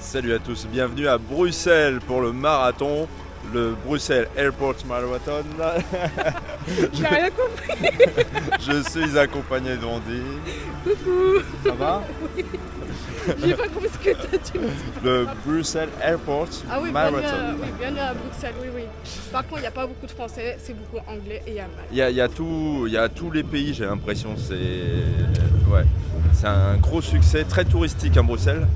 Salut à tous, bienvenue à Bruxelles pour le marathon, le Bruxelles Airport Marathon. J'ai rien compris. Je suis accompagné d'Andy. Coucou. Ça va? Oui. J'ai pas compris ce que t'as dit. Le Bruxelles Airport Ah oui, Marathon. bienvenue à Bruxelles, oui. Par contre, il n'y a pas beaucoup de français, c'est beaucoup anglais et allemand. Il y a tous les pays, j'ai l'impression. C'est un gros succès, très touristique à Bruxelles.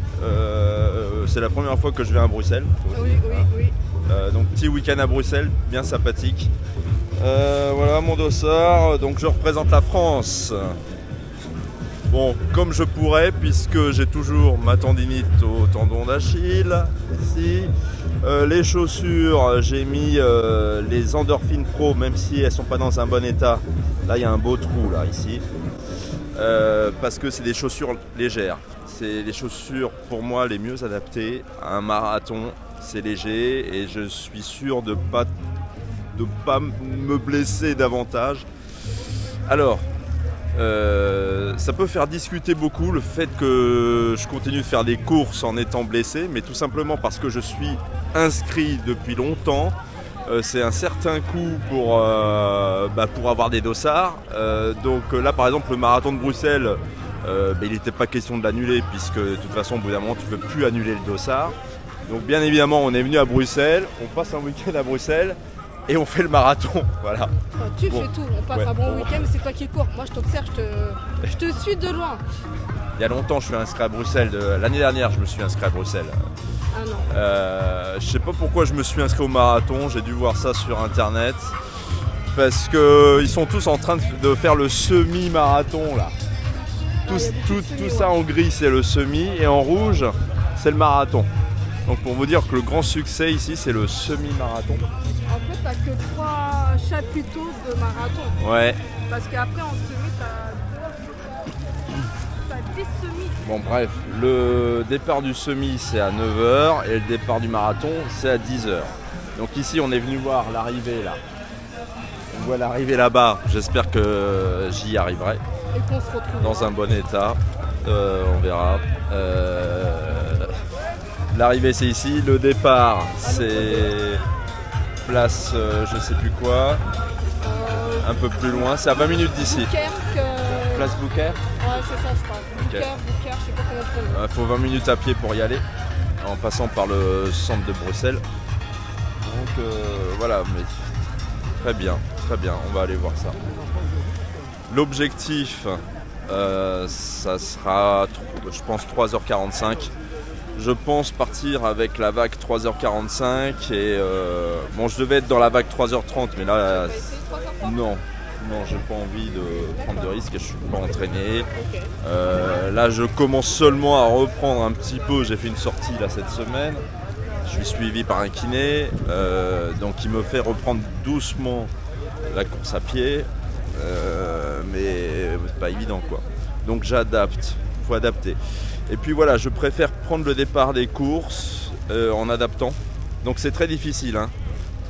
C'est la première fois que je viens à Bruxelles. Oui. Donc petit week-end à Bruxelles, bien sympathique. Voilà mon dossard, donc je représente la France. Bon, comme je pourrais, puisque j'ai toujours ma tendinite au tendon d'Achille, ici. Les chaussures, j'ai mis les Endorphin Pro, même si elles sont pas dans un bon état. Là, il y a un beau trou, là, ici. Parce que c'est des chaussures légères. C'est les chaussures, pour moi, les mieux adaptées à un marathon. C'est léger et je suis sûr de pas me blesser davantage. Alors, ça peut faire discuter beaucoup le fait que je continue de faire des courses en étant blessé, mais tout simplement parce que je suis inscrit depuis longtemps. C'est un certain coût pour avoir des dossards. Donc là, par exemple, le marathon de Bruxelles, il n'était pas question de l'annuler, puisque de toute façon, au bout d'un moment, tu ne peux plus annuler le dossard. Donc bien évidemment, on est venu à Bruxelles, on passe un week-end à Bruxelles et on fait le marathon. Voilà. Tu fais tout, on passe un bon week-end, mais c'est toi qui cours. Moi, je t'observe, je te suis de loin. Il y a longtemps, je suis inscrit à Bruxelles. L'année dernière, je me suis inscrit à Bruxelles. Ah non. Je sais pas pourquoi je me suis inscrit au marathon, j'ai dû voir ça sur internet. Parce qu'ils sont tous en train de faire le semi-marathon là. Tout ça en gris, c'est le semi, et en rouge, c'est le marathon. Donc pour vous dire que le grand succès ici, c'est le semi-marathon. En fait, t'as que 3 chapiteaux de marathon. Ouais. Parce qu'après, en semi, t'as 10 semis. Bon bref, le départ du semi, c'est à 9h et le départ du marathon, c'est à 10h. Donc ici, on est venu voir l'arrivée là. On voit l'arrivée là-bas. J'espère que j'y arriverai. Et qu'on se retrouve dans un bon état. On verra. L'arrivée c'est ici, le départ c'est place je sais plus quoi, un peu plus loin, c'est à 20 minutes d'ici. Place Bouquer. Ouais, c'est ça, je crois. Okay. Bouquer, je sais pas comment on dit. Il faut 20 minutes à pied pour y aller, en passant par le centre de Bruxelles. Donc voilà, mais très bien, on va aller voir ça. L'objectif, ça sera, je pense, 3h45. Je pense partir avec la vague 3h45 et je devais être dans la vague 3h30, mais là, non, j'ai pas envie de prendre de risques et je suis pas entraîné. Okay. Là, je commence seulement à reprendre un petit peu. J'ai fait une sortie là cette semaine. Je suis suivi par un kiné, donc il me fait reprendre doucement la course à pied. Mais c'est pas évident quoi. Donc j'adapte, faut adapter. Et puis voilà, je préfère prendre le départ des courses en adaptant. Donc c'est très difficile hein.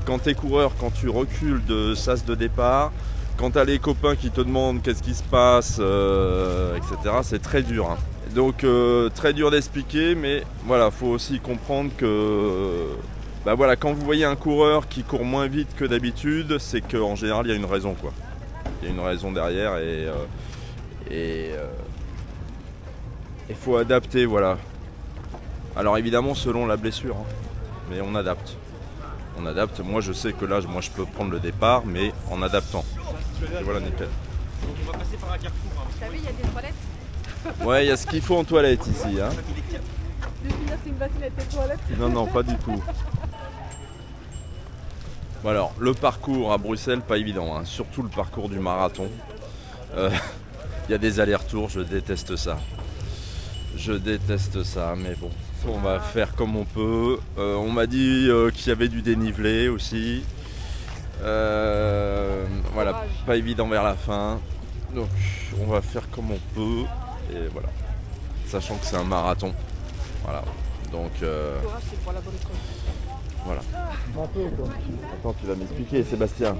Quand t'es coureur, quand tu recules de sas de départ, quand t'as les copains qui te demandent qu'est-ce qui se passe, etc. C'est très dur hein. Donc très dur d'expliquer, mais voilà, faut aussi comprendre que quand vous voyez un coureur qui court moins vite que d'habitude, c'est qu'en général il y a une raison quoi. Il y a une raison derrière et il faut adapter, voilà. Alors évidemment selon la blessure, hein, mais on adapte. Moi je sais que là, je peux prendre le départ, mais en adaptant. Et voilà, nickel. Donc on va passer par un carrefour. T'as vu, il y a des toilettes. Ouais, il y a ce qu'il faut en toilette ici. Hein. C'est une bassine avec tes toilettes. Non, pas du tout. Bon alors, le parcours à Bruxelles, pas évident, hein, surtout le parcours du marathon. Il y a des allers-retours, je déteste ça. Mais bon, on va faire comme on peut. On m'a dit qu'il y avait du dénivelé aussi. Voilà, pas évident vers la fin. Donc, on va faire comme on peut. Et voilà, sachant que c'est un marathon. Voilà, donc... Courage, c'est pour la bonne cause. Voilà. Attends, tu vas m'expliquer, Sébastien.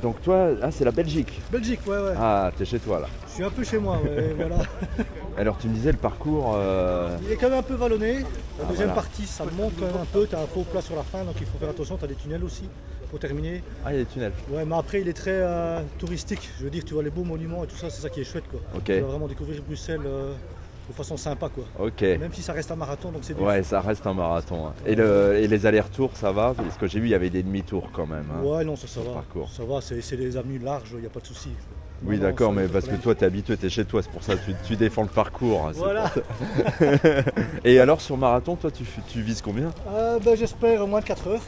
Donc toi, c'est la Belgique. Belgique, ouais. Ah, t'es chez toi là. Je suis un peu chez moi, ouais, voilà. Alors tu me disais le parcours... Il est quand même un peu vallonné. La deuxième voilà. partie, ça monte quand même un peu. Tu as un faux plat sur la fin, donc il faut faire attention. Tu as des tunnels aussi pour terminer. Ah, il y a des tunnels. Ouais, mais après, il est très touristique. Je veux dire, tu vois les beaux monuments et tout ça, c'est ça qui est chouette, quoi. Ok. Tu vas vraiment découvrir Bruxelles de façon sympa, quoi. Ok. Même si ça reste un marathon, donc c'est bien. Ouais, ça reste un marathon. Hein. Et les allers-retours, ça va? Parce que j'ai vu, il y avait des demi-tours quand même. Hein. Ouais, non, ça va. Parcours. Ça va, c'est des avenues larges, il n'y a pas de souci. Oui, Non, d'accord, ça, mais y a pas parce de que problème. toi, t'es habitué, t'es chez toi, c'est pour ça que tu défends le parcours. Hein, c'est Voilà. pour ça. Et alors, sur marathon, toi, tu vises combien? J'espère moins de 4 heures.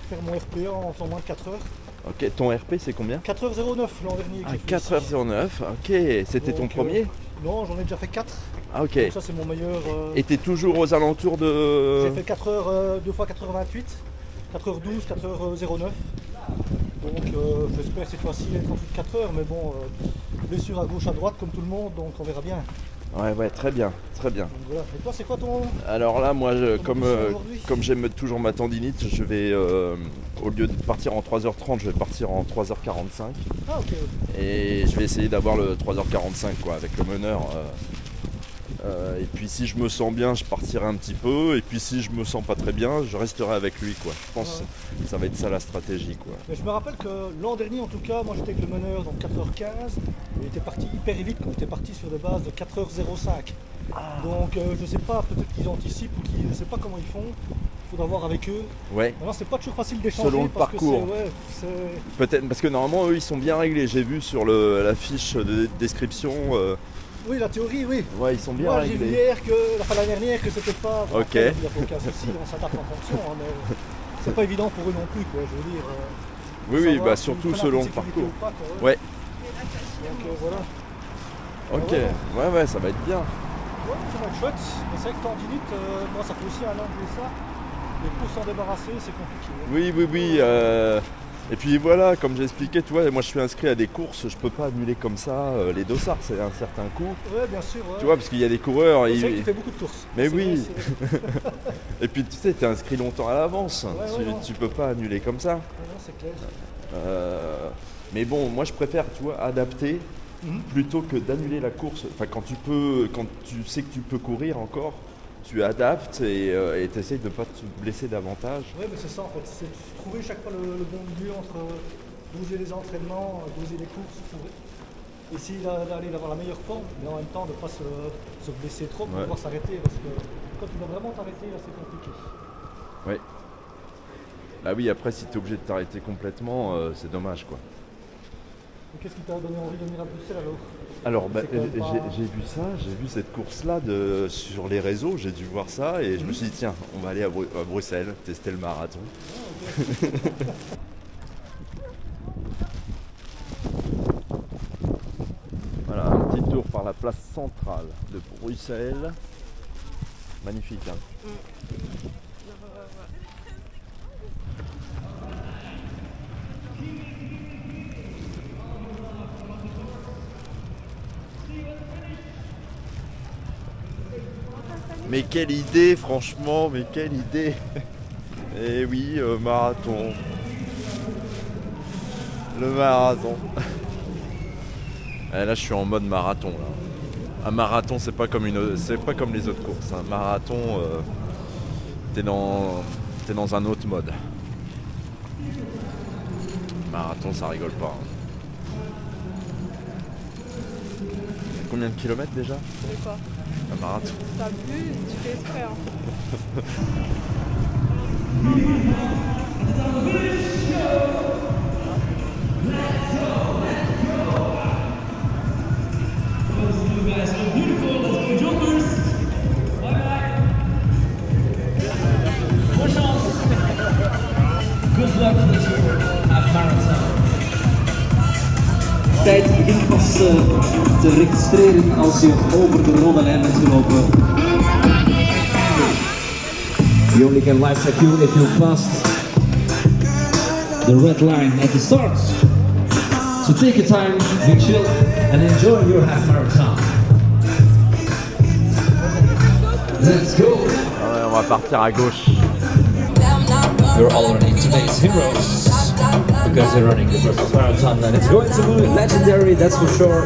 Faire mon RP en faisant moins de 4 heures. Ok, ton RP, c'est combien? 4h09 l'an dernier. Ah, 4h09, ok. C'était ton Donc, premier? Non, j'en ai déjà fait 4. Ah, ok. Donc ça, c'est mon meilleur. Et t'es toujours aux alentours de... J'ai fait 4 heures, 2 fois 4h28, 4h12, 4h09. Donc j'espère cette fois-ci être en dessous de 4 heures, mais bon, blessure à gauche, à droite, comme tout le monde, donc on verra bien. Ouais, très bien, très bien. Donc voilà. Et toi, c'est quoi ton. Alors là, moi, Ton ambition aujourd'hui comme j'aime toujours ma tendinite, je vais, au lieu de partir en 3h30, je vais partir en 3h45. Ah, ok. Et je vais essayer d'avoir le 3h45 quoi, avec le meneur. Et puis si je me sens bien, je partirai un petit peu. Et puis si je me sens pas très bien, je resterai avec lui, quoi. Je pense que ça va être ça la stratégie, quoi. Mais je me rappelle que l'an dernier, en tout cas, moi j'étais avec le meneur, donc 4h15. Il était parti hyper vite, quand il était parti sur des bases de 4h05. Donc je sais pas, peut-être qu'ils anticipent ou qu'ils ne sais pas comment ils font. Il faudra voir avec eux. Ouais. Maintenant, c'est pas toujours facile d'échanger. Selon le parce parcours. Que c'est. Peut-être parce que normalement eux ils sont bien réglés. J'ai vu sur la fiche de description. Oui, la théorie, oui. Ouais, ils sont bien Moi, j'ai vu réglés. hier l'année dernière que c'était pas. Ok. Après, il n'y a pas aucun souci, on s'adapte en fonction, hein, mais c'est pas évident pour eux non plus, quoi. Je veux dire. Oui, savoir bah s'ils surtout prennent un peu selon de le sécurité parcours. ou pas, quoi, Ouais. Donc voilà. Ok. Ouais. Ouais, ça va être bien. Ouais, ça va être chouette. Mais c'est vrai que tendinite, moi ça fait aussi un an que j'ai ça. Et pour s'en débarrasser, c'est compliqué. Hein. Oui. Et puis voilà, comme j'expliquais, tu vois, moi je suis inscrit à des courses, je peux pas annuler comme ça les dossards, c'est un certain coût. Ouais, bien sûr. Ouais. Tu vois, parce qu'il y a des coureurs. C'est vrai qu'il fait beaucoup de courses. Mais C'est oui. vrai, Et puis tu sais, t'es inscrit longtemps à l'avance. Ouais, non. Tu peux pas annuler comme ça. non, c'est clair. Mais bon, moi je préfère, tu vois, adapter plutôt que d'annuler la course. Enfin, quand tu sais que tu peux courir encore, tu adaptes et tu essayes de ne pas te blesser davantage. Oui, mais c'est ça en fait, c'est trouver chaque fois le bon milieu entre doser les entraînements, doser les courses, pour essayer d'aller avoir la meilleure forme, mais en même temps de ne pas se blesser trop pour pouvoir s'arrêter, parce que quand tu dois vraiment t'arrêter, là c'est compliqué. Oui. Bah oui, après si tu es obligé de t'arrêter complètement, c'est dommage quoi. Et qu'est-ce qui t'a donné envie de venir à Bruxelles alors? Alors bah, C'est quand même pas- j'ai vu ça, j'ai vu cette course-là sur les réseaux, j'ai dû voir ça et je me suis dit tiens, on va aller à Bruxelles, tester le marathon. Voilà, un petit tour par la place centrale de Bruxelles. Magnifique, hein. Mais quelle idée, franchement, mais quelle idée. Eh oui, marathon. Le marathon. Là, je suis en mode marathon. Là. Un marathon, c'est pas comme les autres courses. Un marathon, t'es dans un autre mode. Marathon, ça rigole pas. Hein. Combien de kilomètres déjà? Je sais pas. Un marathon. T'as vu, tu fais exprès. Hein. Tijd begint pas te registreren als je over de rode lijn bent gelopen. You only can live check you if you passed the red line at the start. So take your time, be chill and enjoy your half marathon. Let's go! Ouais, on va partir à gauche. You're already today's heroes because you're running the Brussels Marathon and it's going to be legendary, that's for sure.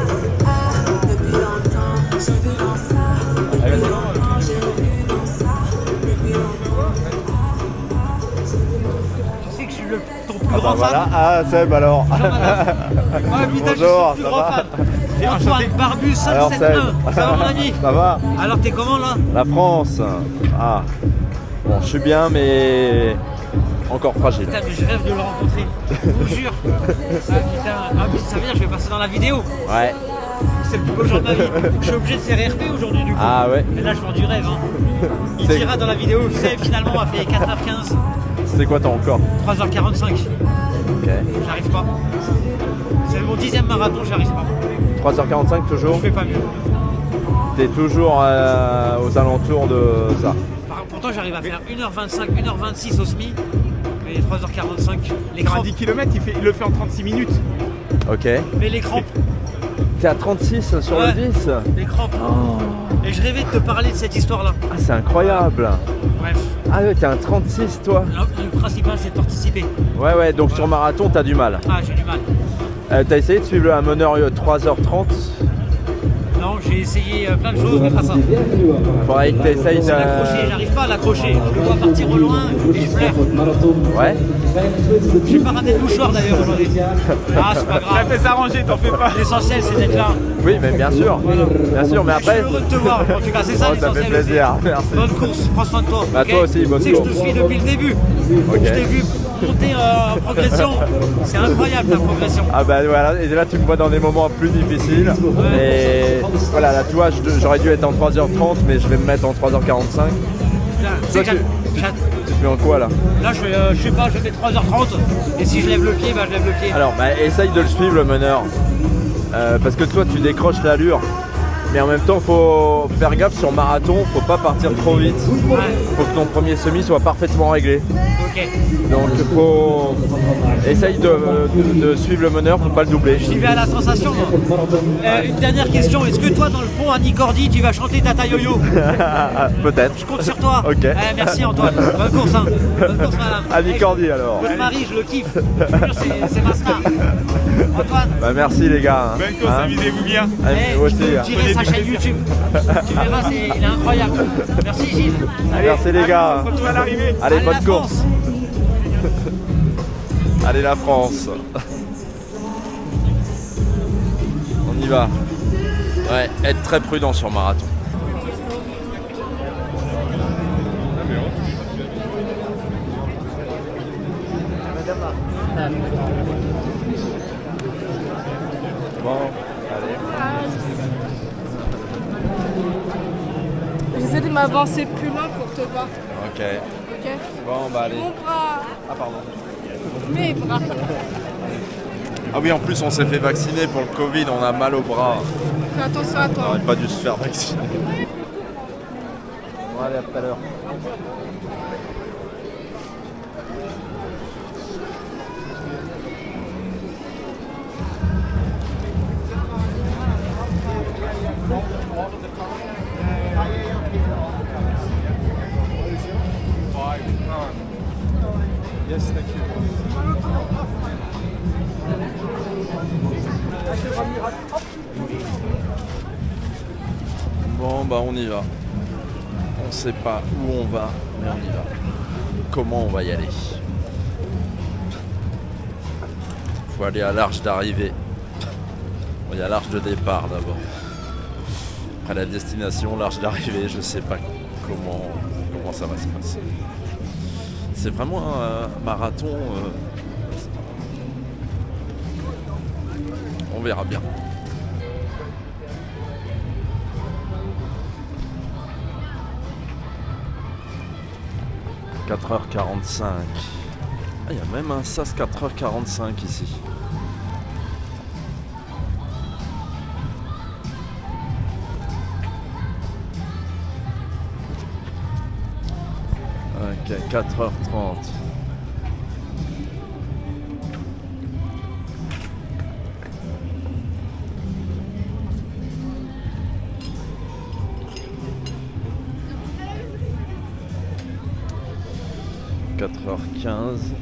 plus grand voilà. fan. Ah, Seb alors. Bonjour madame. Ouais, putain, je suis Bonjour, son plus ça grand va fan. Et Antoine Barbu Alors, 571. Ça va mon ami? Ça va? Alors t'es comment là? La France. Ah. Bon, je suis bien, mais encore fragile. Putain, mais je rêve de le rencontrer. Je vous jure. Ah putain, ah, mais ça veut dire que je vais passer dans la vidéo. Ouais. C'est le plus beau jour de ma vie. Je suis obligé de faire RP aujourd'hui du coup. Ah ouais. Et là je vends du rêve. Hein. Il C'est- dira dans la vidéo, tu sais, finalement on a fait 4h15, C'est quoi ton record? 3h45. Ok. J'arrive pas. C'est mon 10e marathon, j'arrive pas. 3h45 Je toujours? fais pas mieux. T'es toujours aux alentours de ça. Pourtant j'arrive à faire 1h25, 1h26 au SMI. Mais 3h45, les crampes. 10 km, il le fait en 36 minutes. Ok. Mais les crampes, T'es à 36 sur Ouais. le 10? les crampes. Et je rêvais de te parler de cette histoire-là. Ah, c'est incroyable. Bref, Ah ouais, t'es un 36 toi. le principal c'est de participer. Ouais, ouais, donc sur marathon, t'as du mal. Ah, j'ai du mal. T'as essayé de suivre un meneur 3h30? Non, j'ai essayé plein de choses, mais pas ça. Faudrait que t'essayes C'est l'accrocher, j'arrive pas à l'accrocher. Je le vois partir au loin et je pleure. Ouais. J'ai pas ramené de mouchoir d'ailleurs aujourd'hui. Ah, c'est pas Ça grave. fait s'arranger, t'en fais pas. L'essentiel c'est d'être là. Oui, mais bien sûr. Bien sûr, mais Je suis après. heureux de te voir. En tout cas, c'est ça Oh, ça l'essentiel. fait plaisir. aussi. Merci. Bonne course, prends soin de toi. Bah, ok toi aussi, bonne Tu sais que je course. te suis depuis le début. Ok. Je t'ai vu monter en progression. C'est incroyable ta progression. Ah bah voilà, et là tu me vois dans des moments plus difficiles. Et voilà, là tu vois, j'aurais dû être en 3h30, mais je vais me mettre en 3h45. Putain, tu sais que tu- Tu te mets en quoi là? là, je sais pas, je fais 3h30. Et si je lève le pied, bah je lève le pied. Alors, bah, essaye de le suivre le meneur. Parce que toi tu décroches l'allure. Mais en même temps, faut faire gaffe sur marathon, faut pas partir trop vite. Ouais, Faut que ton premier semi soit parfaitement réglé. ok. Donc faut essaye de suivre le meneur, faut pas le doubler. J'y vais à la sensation. Moi. Une dernière question. Est-ce que toi, dans le pont à Nicordi, tu vas chanter Tata Yo-Yo? Peut-être. Je compte sur toi. Ok. Merci Antoine. Bonne course, hein. Bonne course, madame. À Nicordi alors. Votre mari, je le kiffe. Je te jure, c'est ma star. Antoine. Bah merci les gars. Bonne course, Hein. amusez-vous bien. Ah, Eh, vous je aussi. te dirai sa chaîne YouTube. Tu verras, il est incroyable. Merci Gilles. Merci les gars. Retrouve à l'arrivée. Allez, la bonne course. France. Allez la France. On y va. Ouais, être très prudent sur marathon. Bon, allez. J'essaie de m'avancer plus loin pour te voir. Ok. Ok. Bon, bah allez. Mon bras. Ah, pardon. Mes bras. Ah oui, en plus, on s'est fait vacciner pour le Covid, on a mal au bras. Fais attention à On toi. n'aurait pas dû se faire vacciner. Bon, allez, à tout à l'heure. Yes, thank you. Bon, bah on y va. On sait pas où on va, mais on y va. Comment on va y aller? Faut aller à l'arche d'arrivée. Bon, il y a l'arche de départ d'abord. Après la destination, l'arche d'arrivée, je sais pas comment ça va se passer. C'est vraiment un marathon. On verra bien. « 4h45. Ah, il y a même un SAS 4h45 ici. Ok, 4h30. « 4h15.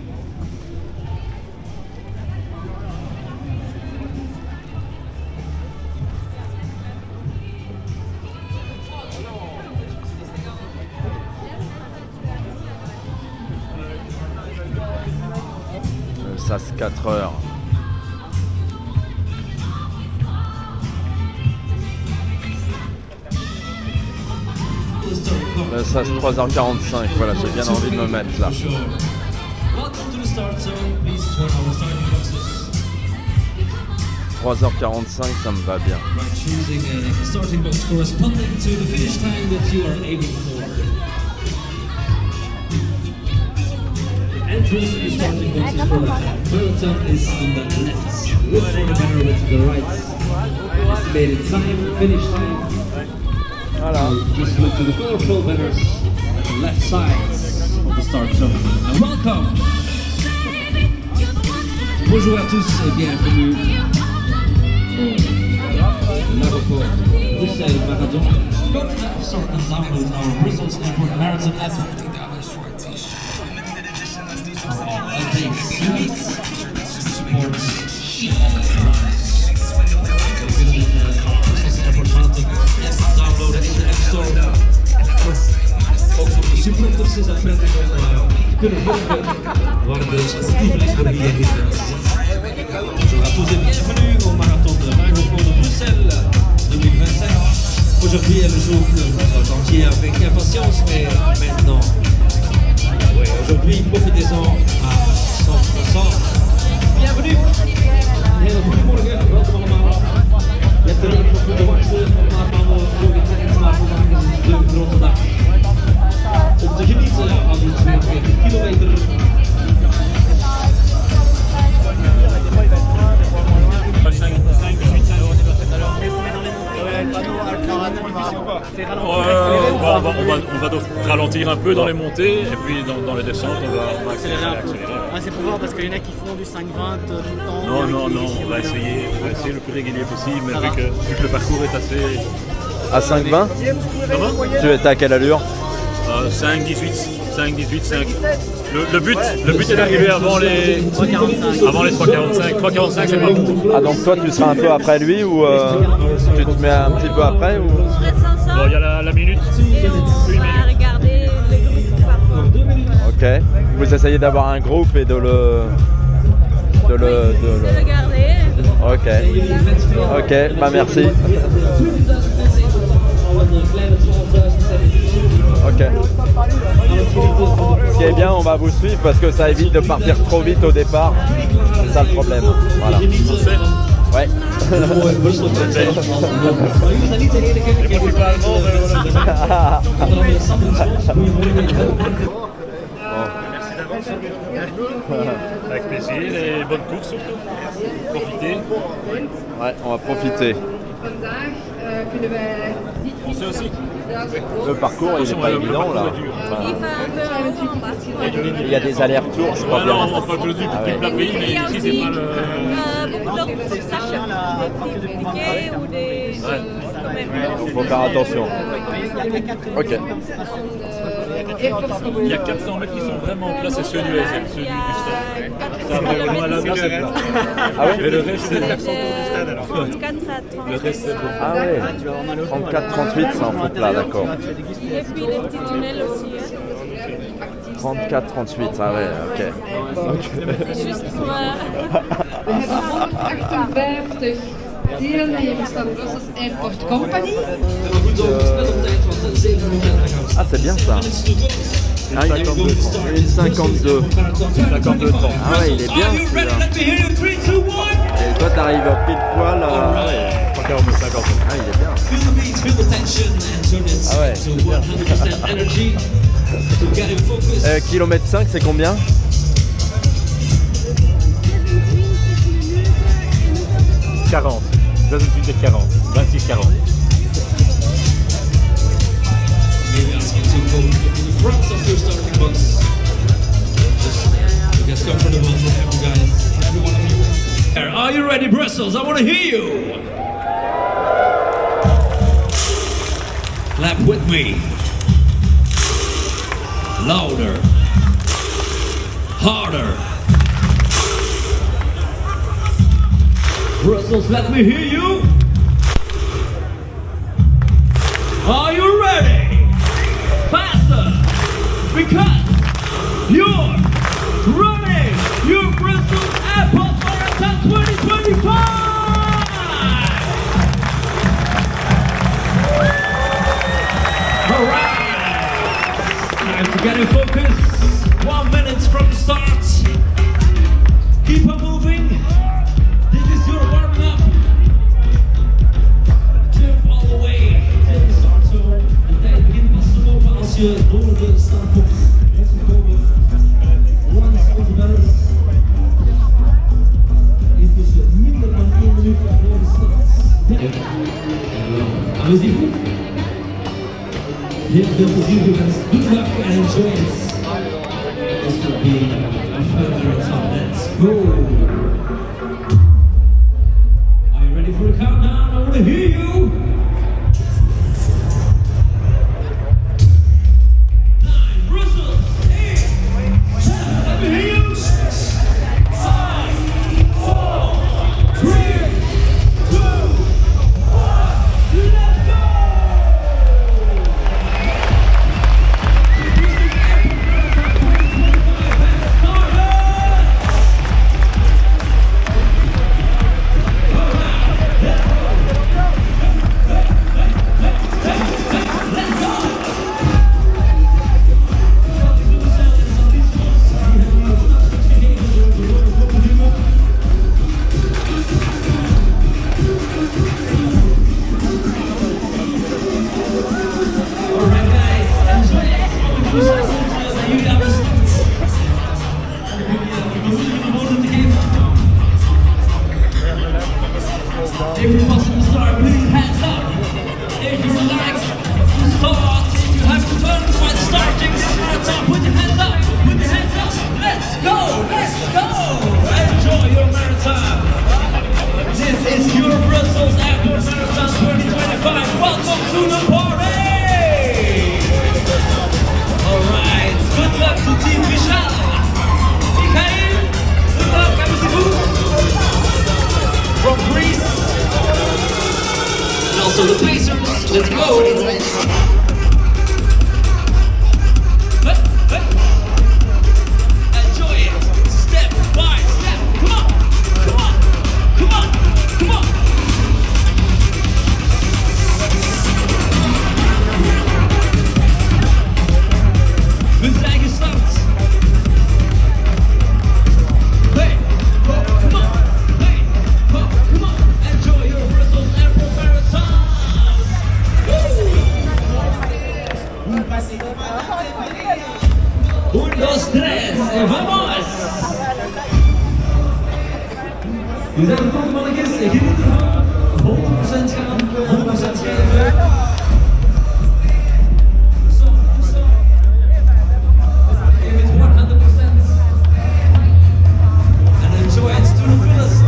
SAS 4 heures. Le SAS 3h45, voilà, j'ai bien envie de me mettre là. Welcome to the start zone. Please turn our starting boxes. 3h45, ça me va bien. By choosing a starting box corresponding to the finish time that you are aiming for. The entrance to the starting boxes for the marathon is on the left. Look for the banner with the right. Estimated time, finish time. Voilà. Just look to the colorful banners on the left sides of the start zone. And welcome! Bonjour à tous et bienvenue au l'aéroport Bruxelles Marathon. Go to the App Store and download our Brussels Airport Marathon app. All updates, unique supports runs. If you visit the Brussels Airport Marathon app, download it in the App Store. Ook voor de supporters is dat prettig om kunnen volgen waar de sportieve worden geïnviteerd. Bonjour à tous et bienvenue au marathon de l'aéroport de Bruxelles 2027. Aujourd'hui est le jour que vous attendiez avec impatience, mais maintenant, oui, aujourd'hui, profitez-en à 100%. Bienvenue! Hele goedemorgen, welkom allemaal. Je hebt er even op moeten wachten, maar van de vorige tijd, maar vandaag is het de grote dag. Om te genieten van die 42 kilometer. On va donc ralentir un peu dans les montées et puis dans les descentes on va accélérer un peu. Ah, c'est pour voir parce qu'il y en a qui font du 5-20 tout le temps. Non, on va essayer le plus régulier possible, mais vu que le parcours est assez... À 5,20 Comment ? Tu étais à quelle allure? 5,18, 5. Le but est d'arriver avant les 3,45. 3,45 c'est pas bon. Ah donc toi tu seras un peu après lui ou tu te mets un petit peu après ou... Bon, il y a la minute. On va regarder le groupe parfois. Ok. Vous essayez d'avoir un groupe et de le Regarder. Ok. Ok, bah merci. Ok. Ce qui est bien, on va vous suivre parce que ça évite de partir trop vite au départ. C'est ça le problème. Voilà. Ouais. Avec plaisir et bonne course surtout. Profitez. Ouais, on va profiter. On sait aussi. Le parcours il n'est pas évident là. Enfin, Il fait un peu en bas. il y a des allers-retours, je crois Ouais, bien. non, on parle juste du plein pays, mais Il y a ici aussi c'est pas le... beaucoup d'autres saches, des petits piquets ou des... quand même. Donc faut faire attention. Ok. Il y a 400 mètres qui sont vraiment plats, c'est ceux du SL, ceux du stade. Ça va vraiment à la base, c'est plat. Ah ouais. Mais le reste, c'est des 400 du stade alors. 34 à 30. Le reste, c'est bon. Ah ouais. 34, 38, c'est en faux plat, d'accord. Et puis les petits tunnels aussi. 34, 38, ah ouais, ok. C'est juste pour... We hebben 58 deelnemers van Brussels Airport Company. Ah c'est bien ça. Ah, il est 52. 52 temps. Ah ouais, il est bien celui-là. Et toi t'arrives à pile poil à... Ah il est bien. Ah ouais. Kilomètre 5 c'est combien? 40. 28 et 40. 26, 40. Maybe asking to go to the front of your starting box. Just get comfortable for every one of you. Are you ready, Brussels? I want to hear you. Clap with me. Louder. Harder. Brussels, let me hear you. Are you ready? Faster, because you're running your Brussels to get in focus. 1 minute from the start. Keep on moving. This is your warming up. Jump all the way till the start zone. De tijd begint pas te lopen als je door de startbox bent gekomen. Once on the balance. Intussen minder dan 1 minuut voor de start. Amusez-vous. Heel veel plezier gewenst. Good luck and enjoy it. This will be a fun marathon. Let's go. Are you ready for a countdown? I want to hear you. 9, Russell, 8, 7, let me hear you. 5, 4, 3, 2, 1, let's go! If you're possible to start, put your hands up. If you would like to start, if you have returned by starting this marathon, put your hands up, put your hands up. Let's go, let's go. Enjoy your marathon. This is your Brussels Airport Marathon 2025. Welcome to the party. Alright, good luck to Team Vishal. Mikhail, good luck, amusez-vous. From Greece. And also the Pacers, let's go! Enjoy it, step by step, come on, come on, come on, come on! We zijn gestart! Hey, oh, come on! Hey, oh, come on! Enjoy your Brussels Airport Marathon! Un, dos, tres, vamos! We zijn de volgende mannetjes, geniet ervan. 100% gaan, 100% geven. Give it 100%. And enjoy it to the fullest.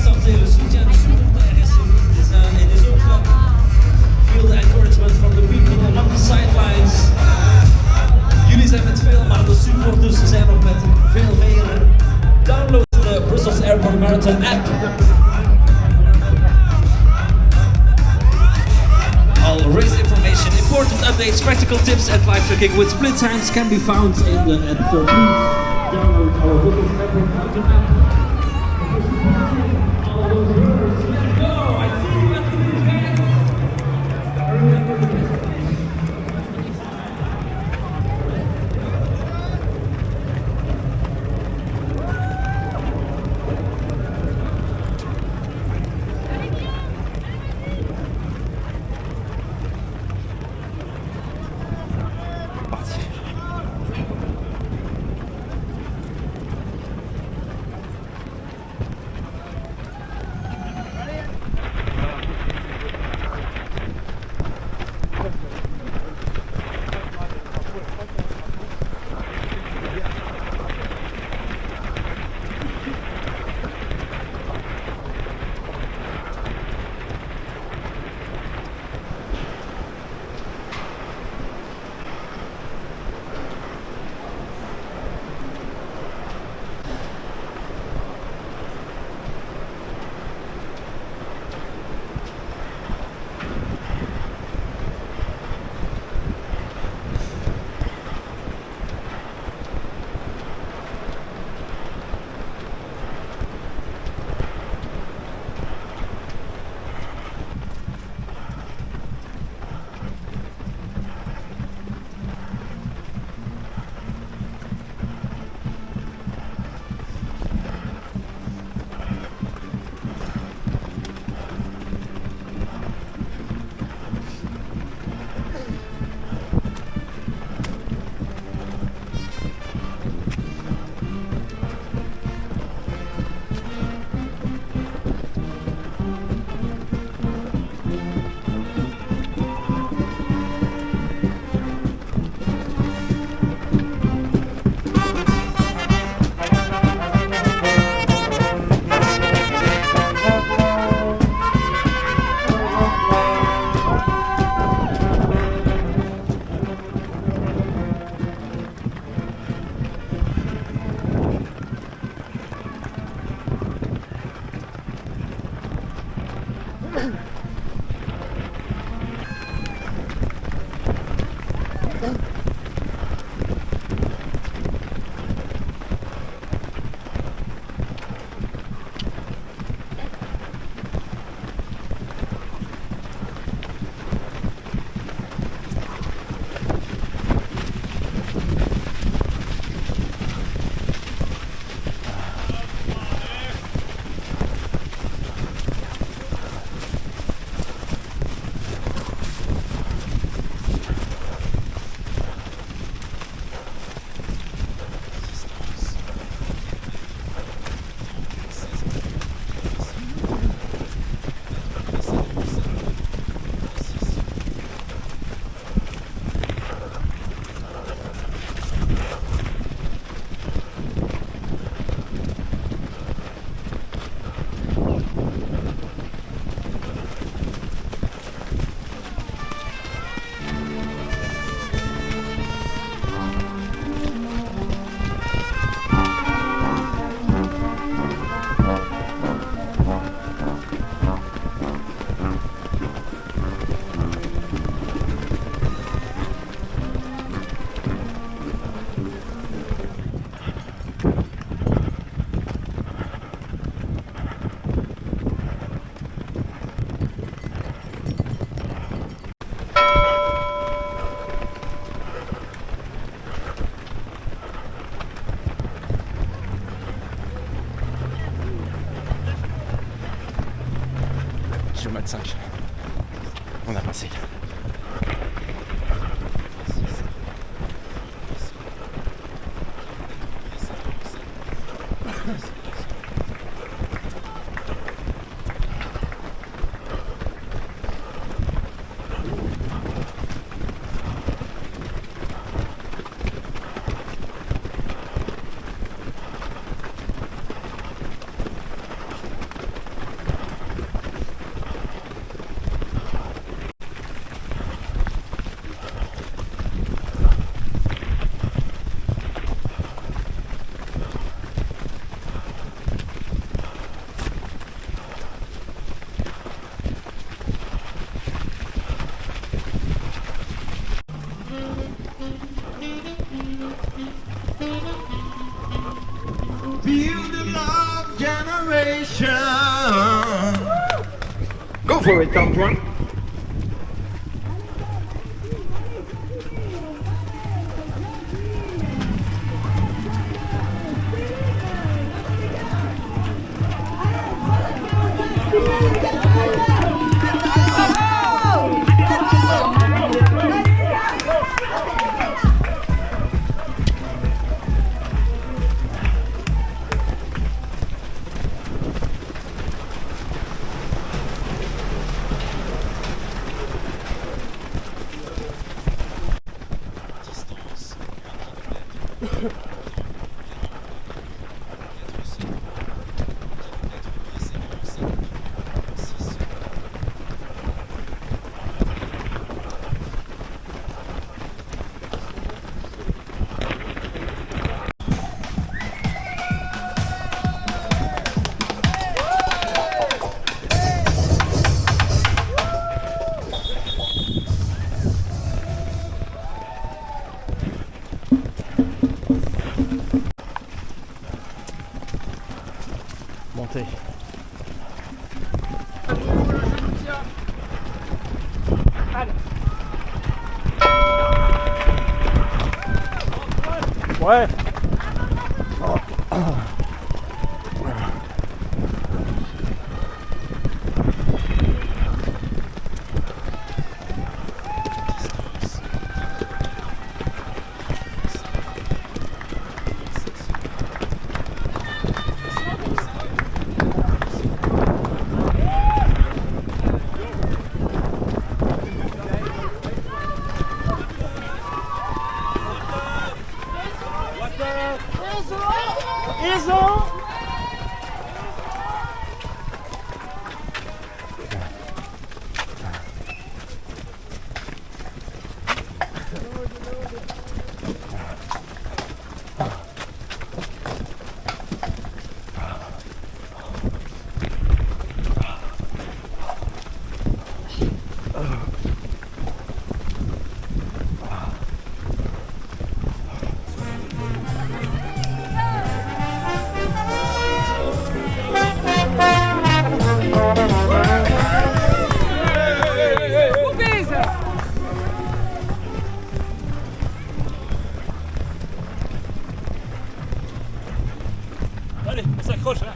Santé, le soutien du supporter des uns et des autres. Feel the encouragement from the people on the sidelines. Jullie zijn met veel, maar de supporters zijn nog met veel meer. Download de Brussels Airport Marathon app. All race information, important updates, practical tips and live tracking with split times can be found in the app. So please download our Brussels Airport Marathon app. All those runners, let's go! I see you at the finish line. km 5. On a passé. Go for it, Tom Juan. Montée. Ouais. Allez, on s'accroche là.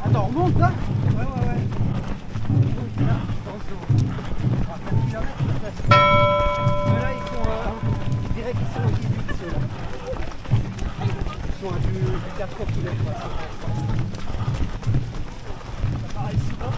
Attends, on monte là? Là, ils sont, je dirais qu'ils sont au 18 ceux-là. Ils sont à du 4 km. Ça paraît si bas.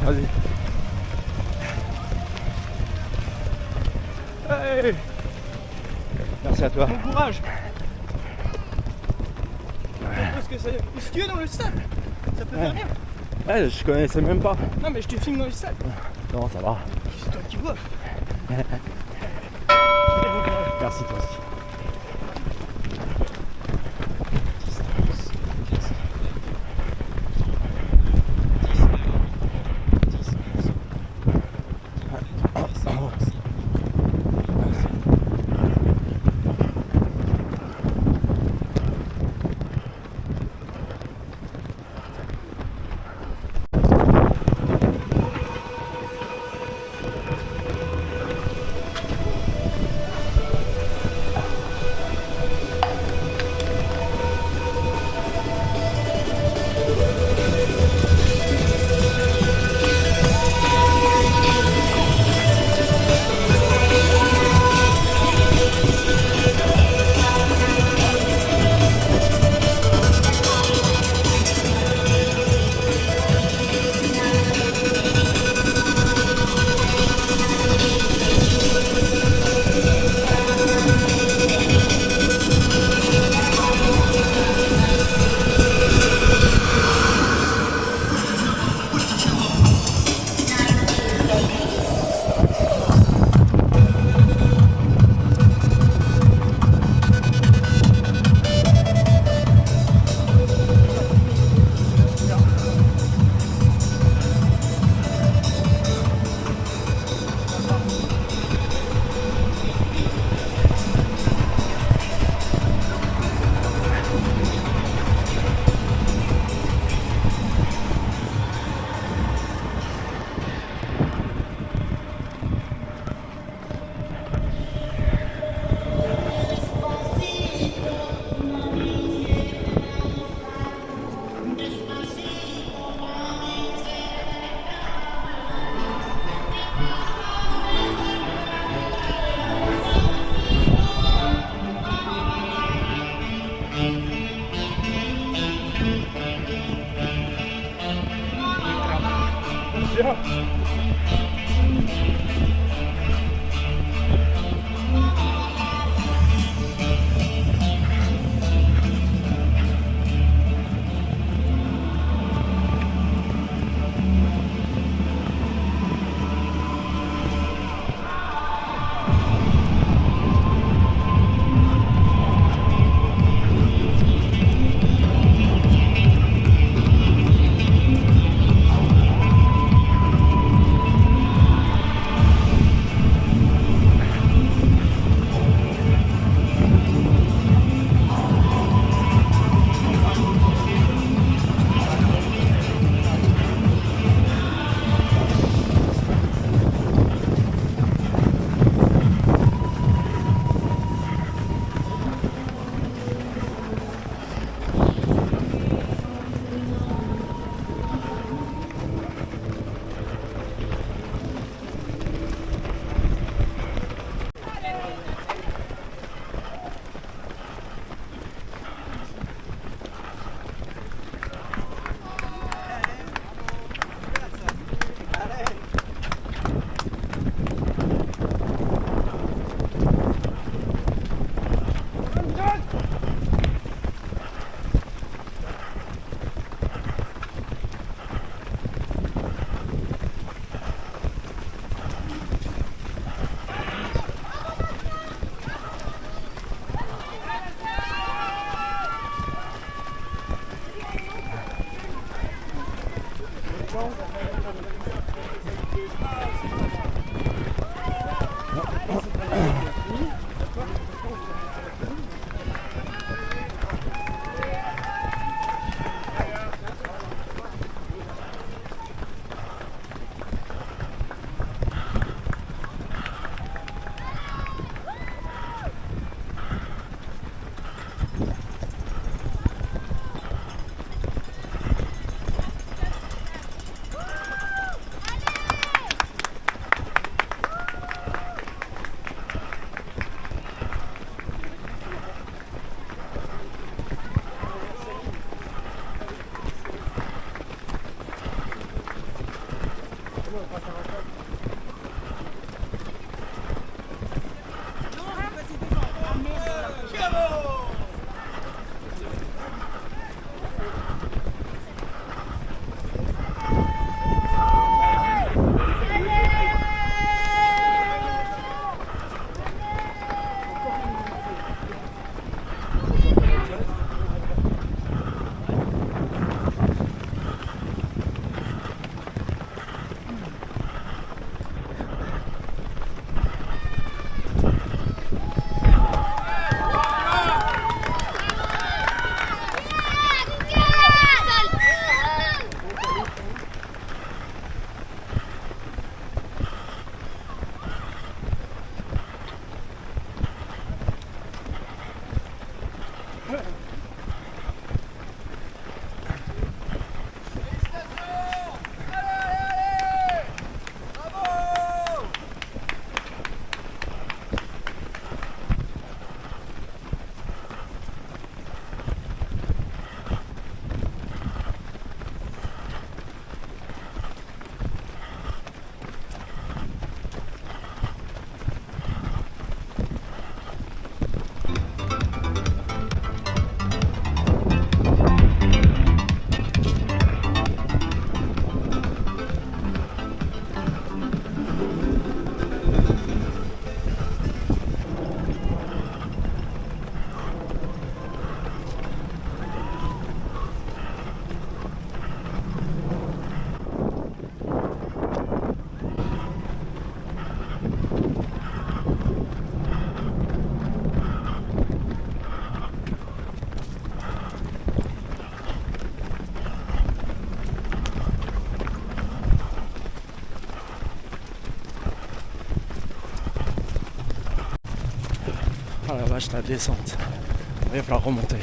Vas-y. Hey. Merci à toi. Bon courage. Parce que si tu es dans le stade, ça peut faire rien. Ouais, je connaissais même pas. Non mais je te filme dans le stade. Non, ça va. C'est toi qui vois. Merci toi aussi. Oh la vache, la descente. Il va falloir remonter.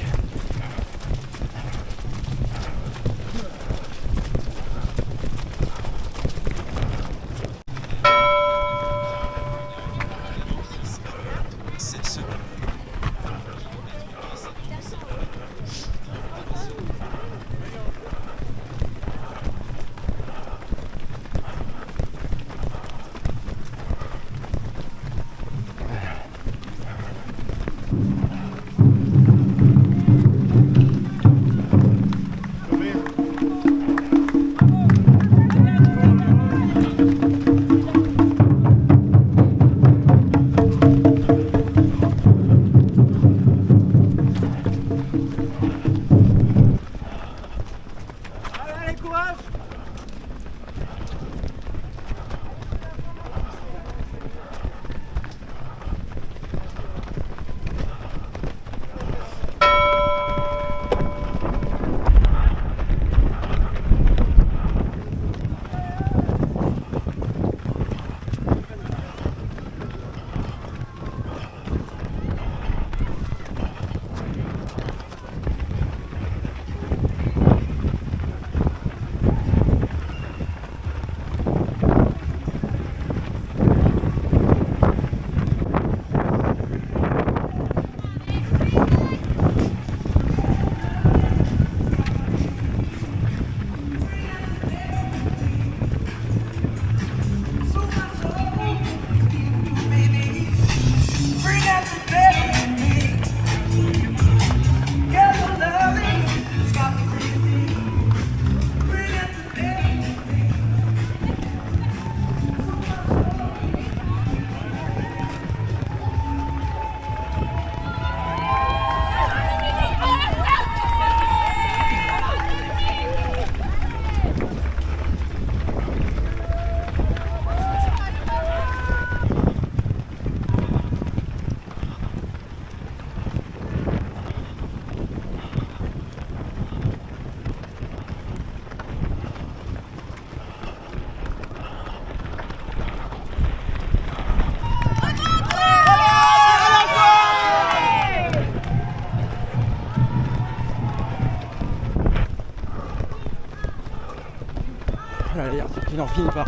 Il n'en finit pas.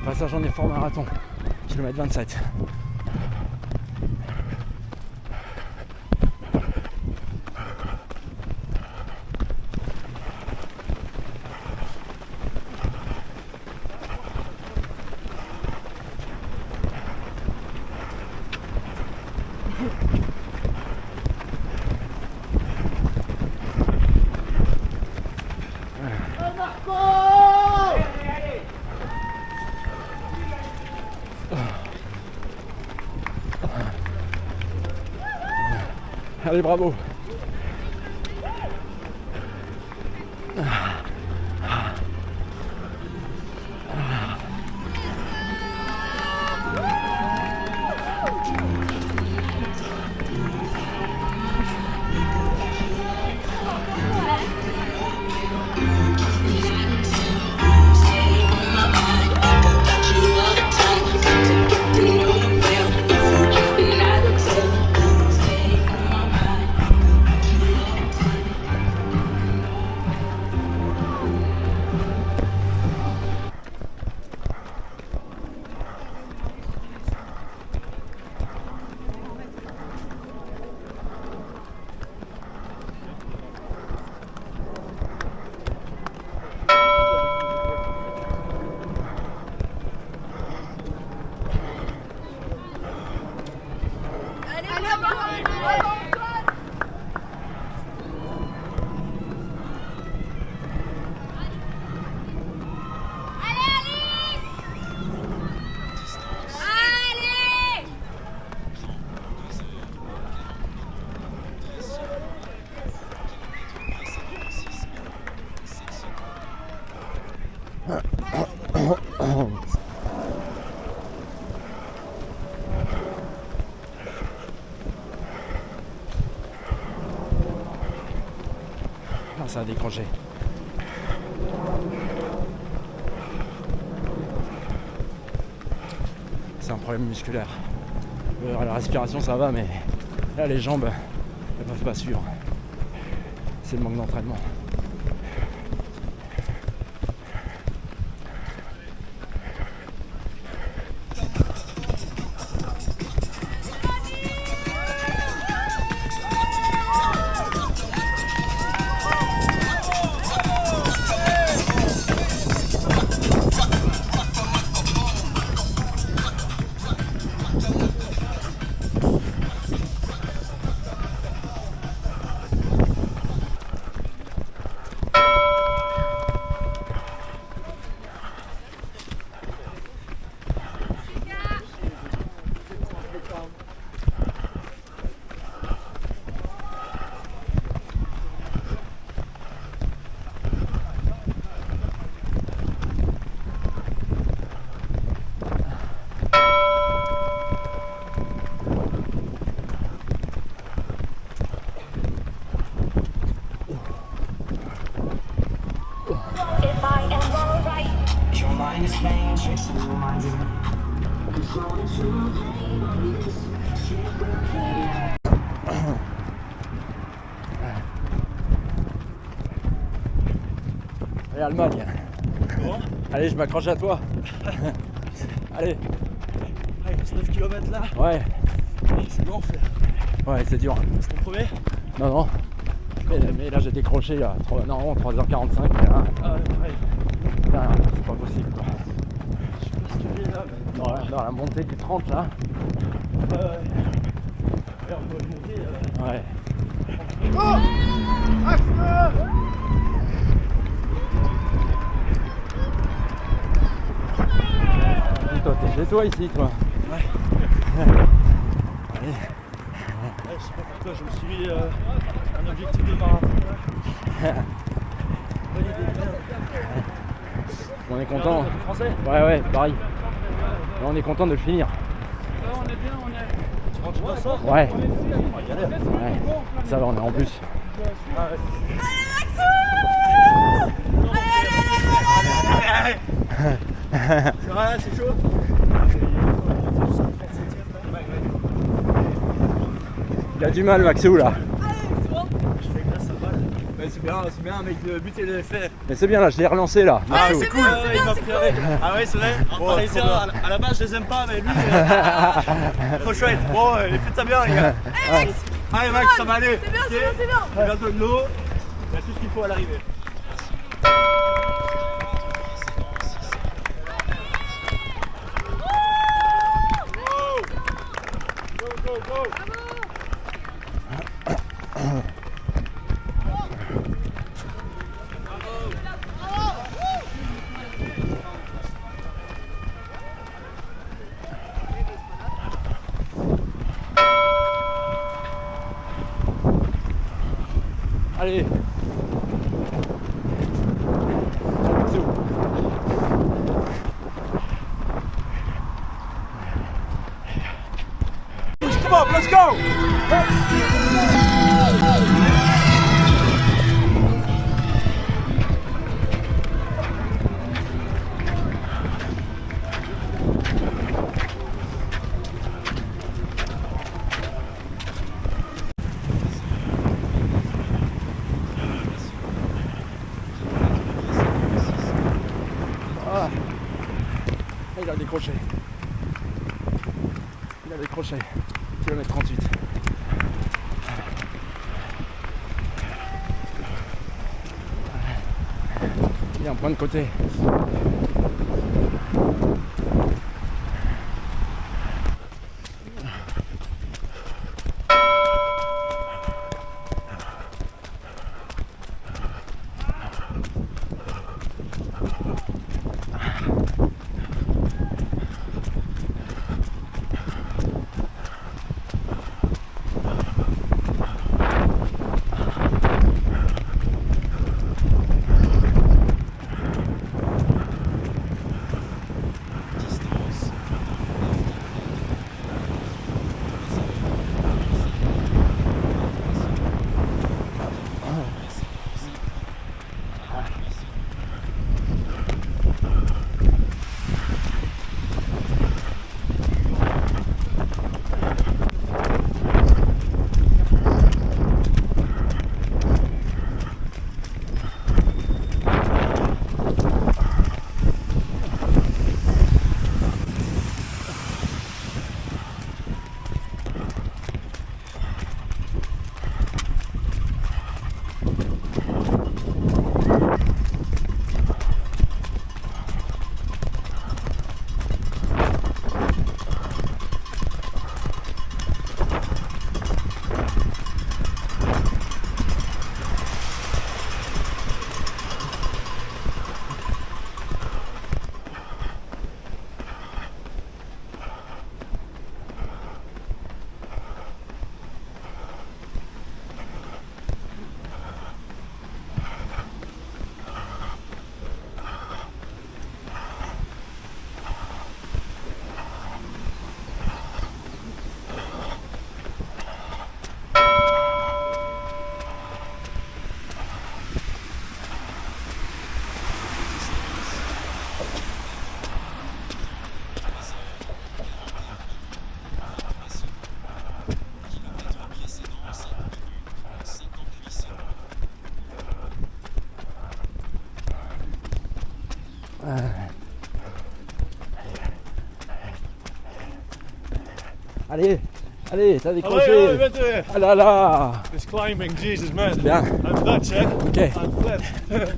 Passage en effort marathon, kilomètre 27. Allez, bravo. Ah, ça a décroché. C'est un problème musculaire. La respiration ça va, mais là les jambes elles peuvent pas suivre. C'est le manque d'entraînement. Allez, Allemagne. Bon. Allez, je m'accroche à toi. Allez. Ah, il reste 9 km là. Ouais. C'est bon, frère. Ouais, c'est dur. C'est ton premier? Non, non. Mais là, j'ai décroché à 3h45. Mais là, Ah ouais, pareil. là, c'est pas possible, quoi. Je sais pas si tu es là, mais... Dans la montée du 30, là. Ouais. Et on peut monter... Ouais. Toi, t'es chez toi ici, toi. Ouais. Allez. Ouais, je sais pas pourquoi, je me suis mis un objectif de marathon là. Bonne idée. On est content. Français? Ouais, pareil. Mais on est content de le finir. Tu rentres pas ça? Ouais. Oh, galère. Ouais. Ça va, on est en plus. Ah ouais. C'est vrai, c'est chaud. Il a du mal, Maxou, là. Je fais grâce à balle. c'est bien, mec, le but est fait. Mais c'est bien là, je l'ai relancé là. Ah, c'est cool, il m'a pris avec. Ah ouais, c'est vrai. Parisien, à la base, je les aime pas, mais lui, trop chouette. Bon, faites ça bien, les gars. Allez, Max, ça va aller. C'est bien, c'est bien, c'est bien. Il y a bientôt de l'eau, il y a tout ce qu'il faut à l'arrivée. Allez. C'est où? Come on, let's go! Ah. Il a décroché. Il a décroché. Kilomètre 38. Il est en point de côté. Allez, allez, t'as décroché. Ah là là. This climbing, Jesus man. Bien. I'm Dutch, eh? Ok. I'm flip.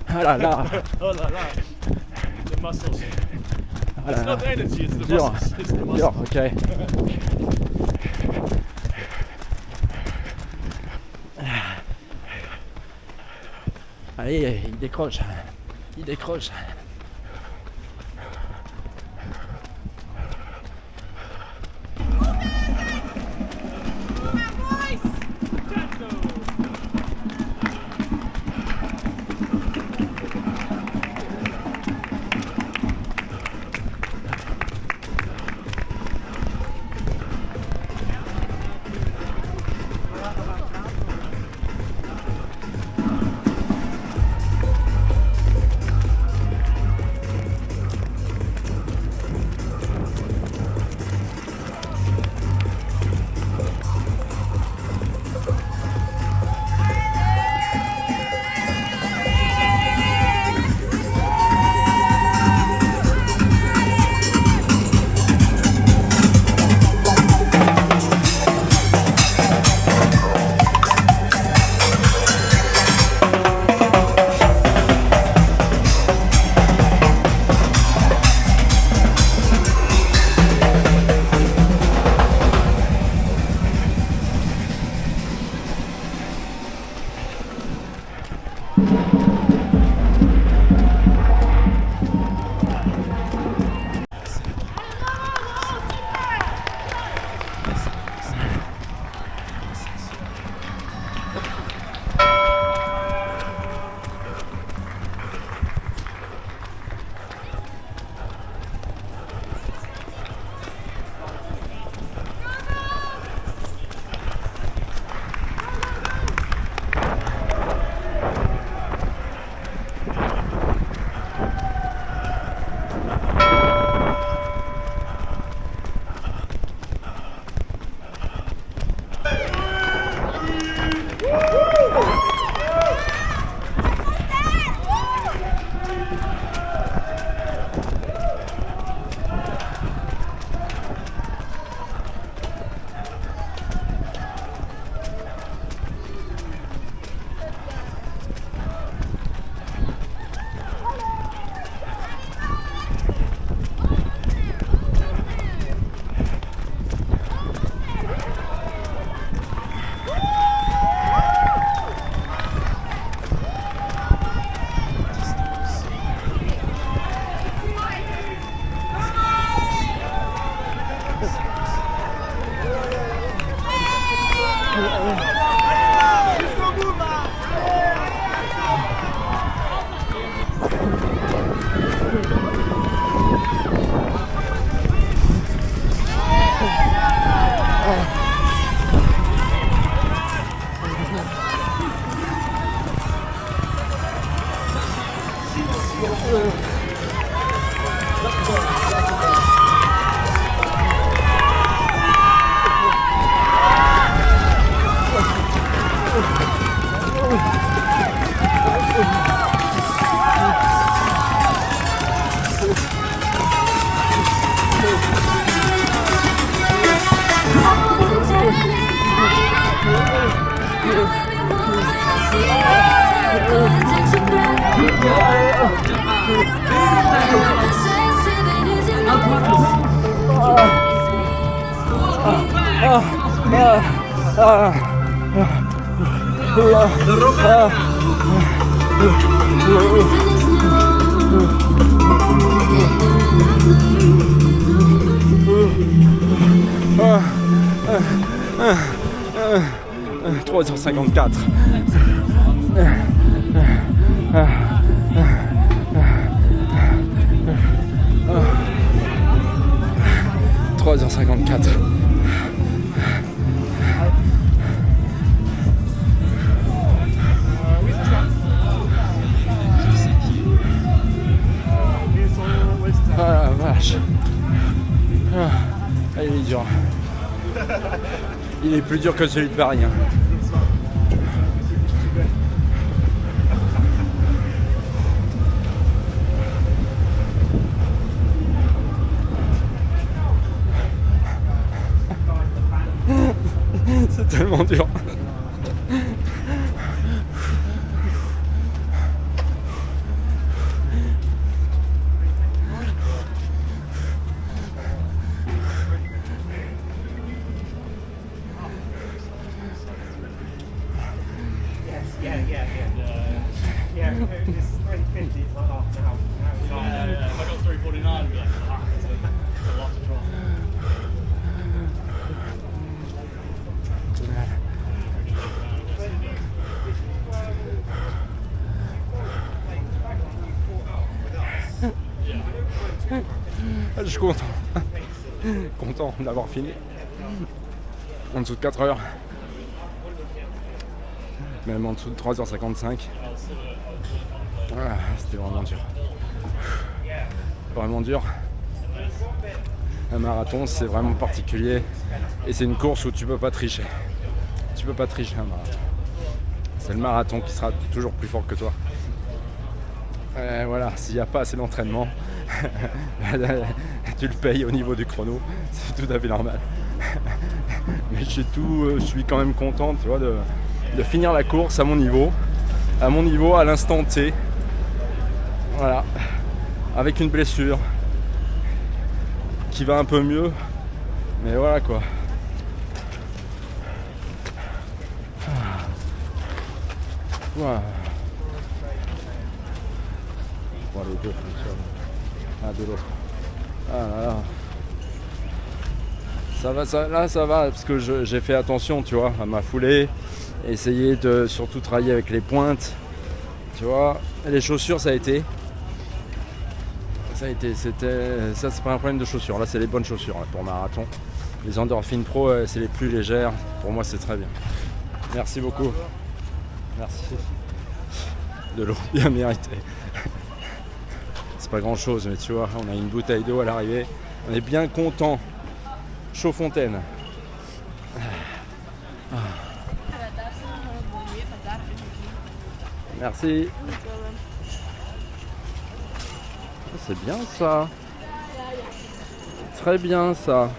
Ah là là. Oh là là. The muscles. Ah là It's là. not the energy, it's the Dur. muscles. It's the muscles. Dur, ok. Allez, il décroche. Il décroche. $3h54. Ah la vache. Ah, il est dur. Il est plus dur que celui de Paris. Hein. C'est tellement dur. It's 350, it's like half now. If I got 349, it's a lot to draw. Je suis content. Content d'avoir fini. En dessous de 4 heures. Même en dessous de 3h55. Voilà, c'était vraiment dur. Vraiment dur. Un marathon, c'est vraiment particulier. Et c'est une course où tu peux pas tricher. Tu peux pas tricher un marathon. C'est le marathon qui sera toujours plus fort que toi. Voilà, s'il n'y a pas assez d'entraînement, tu le payes au niveau du chrono. C'est tout à fait normal. Mais je suis quand même content, tu vois, de finir la course à mon niveau, à l'instant T. Voilà, avec une blessure qui va un peu mieux, mais voilà quoi. Voilà. Bon, les deux fonctionnent. Ah, de l'autre. Ah là là. Ça va, parce que j'ai fait attention, tu vois, à ma foulée. Essayer de surtout travailler avec les pointes. Tu vois, les chaussures, ça a été, ça c'est pas un problème de chaussures. Là, c'est les bonnes chaussures là, pour marathon. Les Endorphin Pro, c'est les plus légères. Pour moi, c'est très bien. Merci beaucoup. Merci. De l'eau bien méritée. C'est pas grand chose, mais tu vois, on a une bouteille d'eau à l'arrivée. On est bien content. Chaud-fontaine. Merci. C'est bien ça. Très bien ça.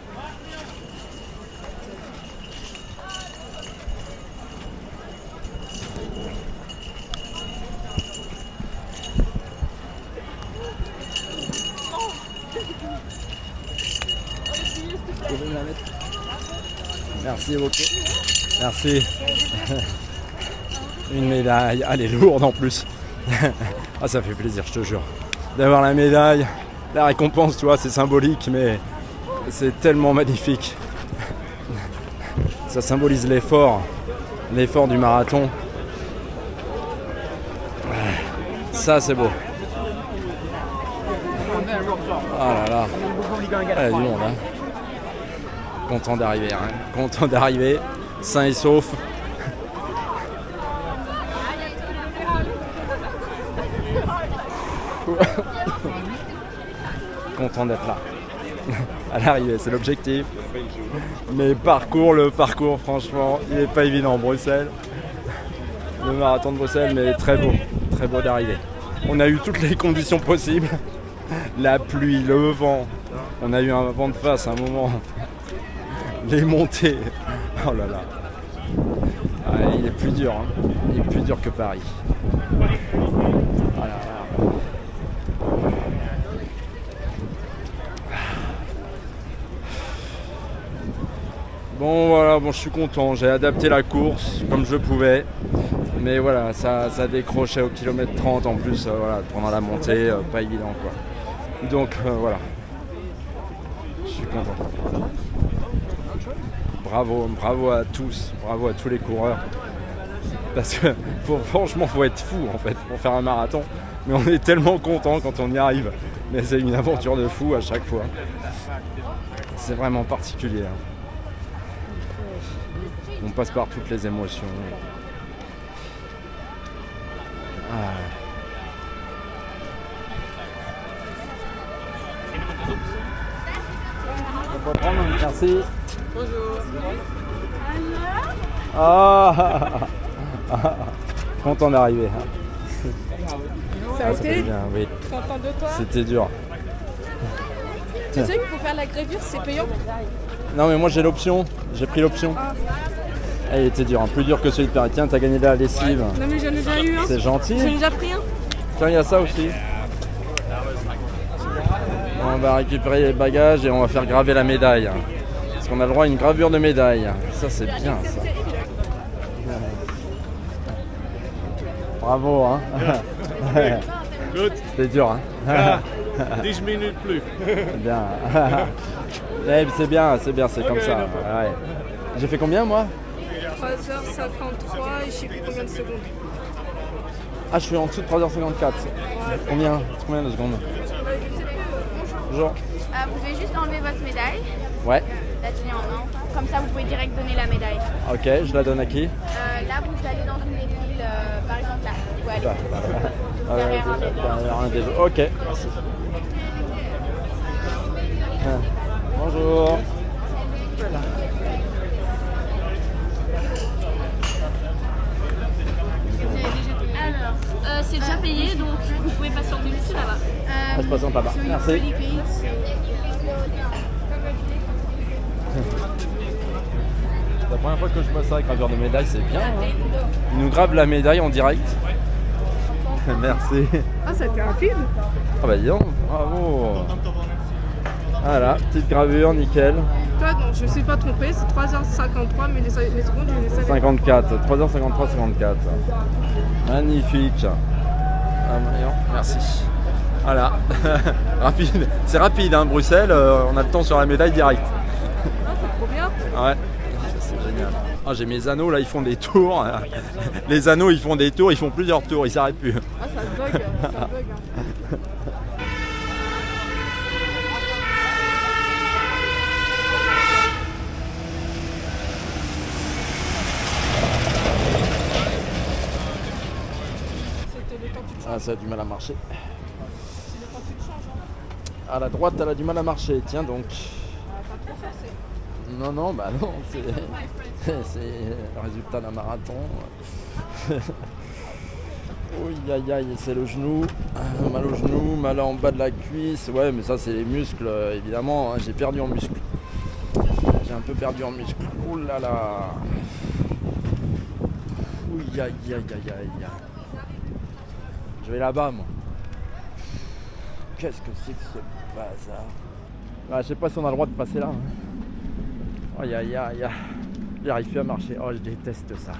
Merci beaucoup. Merci. Une médaille. Elle est lourde en plus. Ah, ça fait plaisir, je te jure. D'avoir la médaille, la récompense, tu vois, c'est symbolique, mais c'est tellement magnifique. Ça symbolise l'effort du marathon. Ça, c'est beau. Ah là là. Ah, du monde, hein. Content d'arriver, hein. Content d'arriver, sain et sauf. beaucoup. Content d'être là. À l'arrivée, c'est l'objectif. Mais le parcours, franchement, il n'est pas évident en Bruxelles. Le marathon de Bruxelles, mais très beau d'arriver. On a eu toutes les conditions possibles. La pluie, le vent. On a eu un vent de face à un moment. Les montées. Oh là là. Ah, il est plus dur. Hein. Il est plus dur que Paris. Voilà. Bon voilà, je suis content, j'ai adapté la course comme je pouvais, mais voilà, ça décrochait au kilomètre 30 en plus, voilà, pendant la montée, pas évident quoi. Donc voilà, je suis content. Bravo à tous, bravo à tous les coureurs, parce que franchement faut être fou en fait pour faire un marathon, mais on est tellement content quand on y arrive, mais c'est une aventure de fou à chaque fois, c'est vraiment particulier. Hein. On passe par toutes les émotions. Ah. On peut prendre, merci. Bonjour. Ah. Content d'arriver. Ça a été bien, oui. Content de toi. C'était dur. Tu sais que pour faire la grévure, c'est payant? Non mais moi j'ai l'option, j'ai pris l'option. Ah, il était dur, hein. Plus dur que celui de Paris. Tiens, t'as gagné de la lessive. Non mais j'en ai déjà eu un. C'est gentil. J'en ai déjà pris un. Tiens, il y a ça aussi. On va récupérer les bagages et on va faire graver la médaille. Parce qu'on a le droit à une gravure de médaille. Ça c'est bien ça. Bravo hein. C'était dur hein. 10 minutes plus. C'est bien. C'est bien, c'est comme ça. Ouais. J'ai fait combien moi? 3h53 et je sais plus combien de secondes. Ah, je suis en dessous de 3h54. Ouais. Combien de secondes? Bonjour. Vous pouvez juste enlever votre médaille. Ouais. La tenir en main. Comme ça, vous pouvez direct donner la médaille. Ok, je la donne à qui? Là, vous allez dans une des files, par exemple là. Vous allez derrière un des deux. Ok, merci. Bonjour. Alors, c'est déjà payé, donc vous pouvez patienter juste là-bas. Je patiente là-bas. Merci. La première fois que je vois ça, gravure de médaille, c'est bien. Hein. Ils nous gravent la médaille en direct. Merci. Ah, ça a été rapide. Ah bah dis donc, bravo. Voilà, petite gravure, nickel. Toi, non, je ne suis pas trompé, c'est 3h53, mais les secondes, je les ai 54, 3h53, 54. Magnifique. Ah, merci. Voilà. Rapide. C'est rapide, hein, Bruxelles, on a le temps sur la médaille direct. Ah, c'est trop bien. Ouais, c'est génial. Ah, j'ai mes anneaux là, ils font des tours. Les anneaux, ils font des tours, ils font plusieurs tours, ils s'arrêtent plus. Ah, ça bug, ça bug. Hein. Ah, ça a du mal à marcher. À la droite, elle a du mal à marcher. Tiens donc. Non, bah non, c'est le résultat d'un marathon. Oui, aïe, aïe, c'est le genou. Mal au genou, mal en bas de la cuisse. Ouais, mais ça, c'est les muscles, évidemment. Hein, j'ai perdu en muscle. J'ai un peu perdu en muscle. Ouh là là. Oui, aïe, aïe, aïe, aïe. Je vais là-bas, moi. Qu'est-ce que c'est que ce bazar? Ah, je sais pas si on a le droit de passer là. Hein. Aïe, aïe, aïe. J'arrive plus à marcher. Oh, je déteste ça.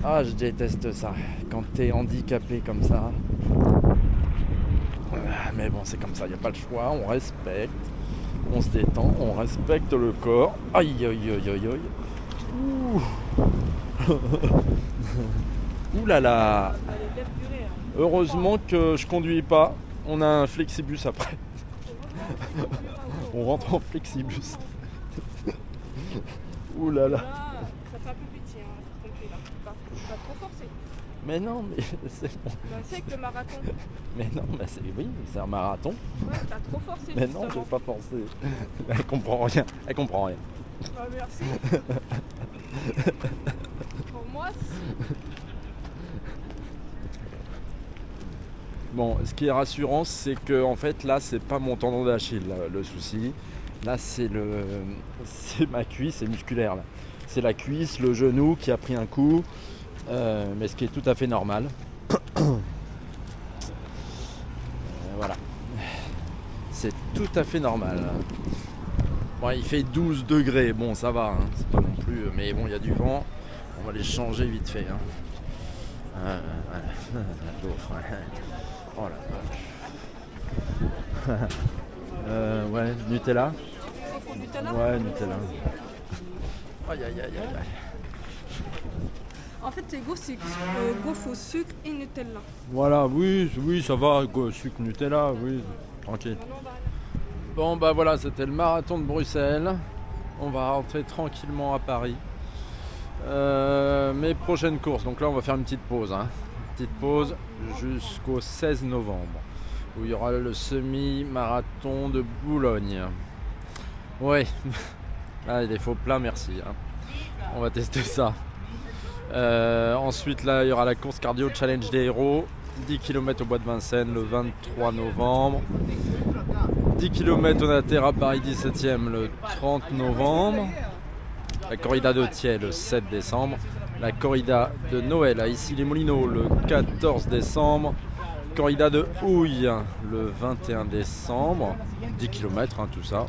Ah, je déteste ça. Quand t'es handicapé comme ça. Mais bon, c'est comme ça. Il n'y a pas le choix. On respecte. On se détend. On respecte le corps. Aïe, aïe, aïe, aïe, aïe. Ouh. Ouh là là. Heureusement que je conduis pas. On a un flexibus après. On rentre en flexibus. Ouh là là. Ça fait un peu pitié, hein, là. Pas trop forcer. Mais non, mais c'est bon. Bah, c'est avec le marathon. Mais non, mais oui, c'est un marathon. Ouais, t'as trop forcé. Mais non, je vais pas forcer. Elle comprend rien. Elle comprend rien. Bah, merci. Pour moi, Bon, ce qui est rassurant, c'est que en fait là, c'est pas mon tendon d'Achille le souci. Là, c'est ma cuisse, c'est musculaire là. C'est la cuisse, le genou qui a pris un coup, mais ce qui est tout à fait normal. Voilà, c'est tout à fait normal. Bon, il fait 12 degrés, bon ça va, hein, c'est pas non plus, mais bon il y a du vent, on va les changer vite fait. Hein. Voilà. Oh la vache. Ouais, Nutella. faut Nutella. Ouais, Nutella. Aïe aïe aïe aïe. En fait, c'est gaufre au sucre et Nutella. Voilà, oui, ça va, sucre Nutella, oui, tranquille. Bon bah voilà, c'était le marathon de Bruxelles. On va rentrer tranquillement à Paris. Mes prochaines courses, donc là on va faire une petite pause. Hein. Petite pause jusqu'au 16 novembre, où il y aura le semi-marathon de Boulogne. Ouais, ah, il est faux plat, merci. Hein. On va tester ça. Ensuite là il y aura la course cardio challenge des héros, 10 km au bois de Vincennes le 23 novembre, 10 km au Natera Paris 17e le 30 novembre, la corrida de Thiers le 7 décembre, la corrida de Noël à Issy-les-Moulineaux le 14 décembre, corrida de Houille le 21 décembre, 10 km hein, tout ça.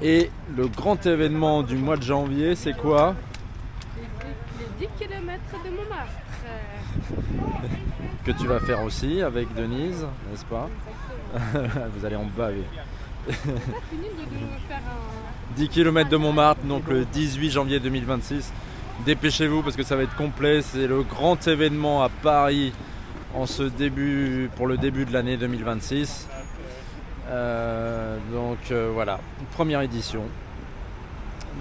Et le grand événement du mois de janvier, c'est quoi ? Les 10 km de Montmartre. Que tu vas faire aussi avec Denise, n'est-ce pas ? Vous allez en baver. 10 km de Montmartre, donc le 18 janvier 2026. Dépêchez-vous parce que ça va être complet. C'est le grand événement à Paris pour le début de l'année 2026. Voilà, première édition.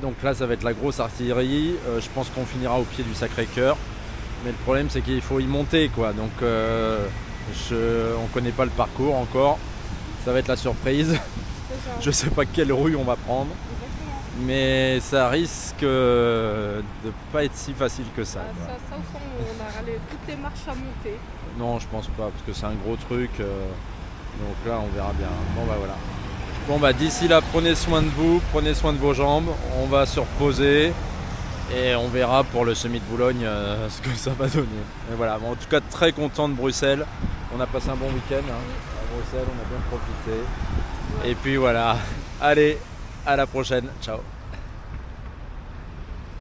Donc là ça va être la grosse artillerie. Je pense qu'on finira au pied du Sacré-Cœur. Mais le problème c'est qu'il faut y monter quoi. Donc on connaît pas le parcours encore. Ça va être la surprise. Je sais pas quelle rue on va prendre. Mais ça risque de pas être si facile que ça. Ça on a râlé toutes les marches à monter. Non, je pense pas, parce que c'est un gros truc. Donc là, on verra bien. Bon bah voilà. Bon bah d'ici là, prenez soin de vous, prenez soin de vos jambes. On va se reposer et on verra pour le semi de Boulogne ce que ça va donner. Et voilà. Bon, en tout cas, très content de Bruxelles. On a passé un bon week-end hein, à Bruxelles, on a bien profité. Et puis voilà. Allez. À la prochaine, ciao.